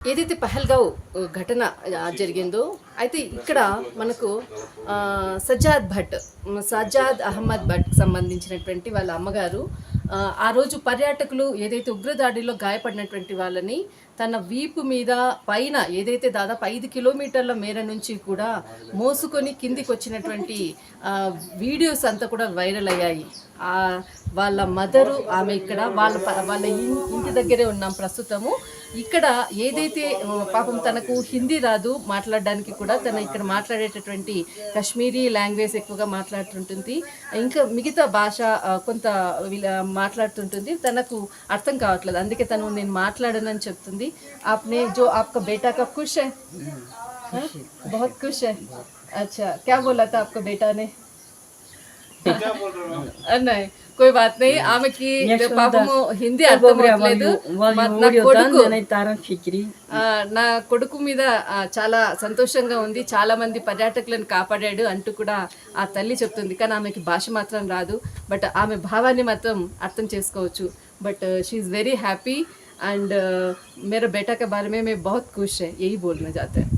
ఏదైతే పహల్గావ్ ఘటన జరిగిందో అయితే ఇక్కడ మనకు సజ్జాద్ అహ్మద్ భట్ సంబంధించినటువంటి వాళ్ళ అమ్మగారు ఆ రోజు పర్యాటకులు ఏదైతే ఉగ్రదాడిలో గాయపడినటువంటి వాళ్ళని తన వీపు మీద పైన ఏదైతే దాదాపు 5 కిలోమీటర్ల మేర నుంచి కూడా మోసుకొని కిందికి వచ్చినటువంటి వీడియోస్ అంతా కూడా వైరల్ అయ్యాయి. వాళ్ళ మదరు ఆమె ఇక్కడ వాళ్ళ ఇంటి దగ్గరే ఉన్నాం ప్రస్తుతము. ఇక్కడ ఏదైతే పాపం తనకు హిందీ రాదు మాట్లాడడానికి కూడా, తన ఇక్కడ మాట్లాడేటటువంటి కశ్మీరీ లాంగ్వేజ్ ఎక్కువగా మాట్లాడుతుంటుంది, ఇంకా మిగతా భాష కొంత మాట్లాడుతుంటుంది, తనకు అర్థం కావట్లేదు. అందుకే తను నేను మాట్లాడనని చెప్తుంది. आपने जो आपका बेटा का खुश है? बहुत खुश है. अच्छा, क्या बोला था आपका बेटा ने? नहीं कोई बात नहीं. ఆమెకి పాపము హిందీ అర్థం అవ్వట్లేదు. నా కొడుకు మీద చాలా సంతోషంగా ఉంది, చాలా మంది పర్యాటకులను కాపాడాడు అంటూ కూడా ఆ తల్లి చెప్తుంది. కానీ ఆమెకి భాష మాత్రం రాదు, బట్ ఆమె భావాన్ని మాత్రం అర్థం చేసుకోవచ్చు. But she is very happy and मेरा बेटा के बारे में मैं बहुत खुश है, यही बोलना चाहते हैं.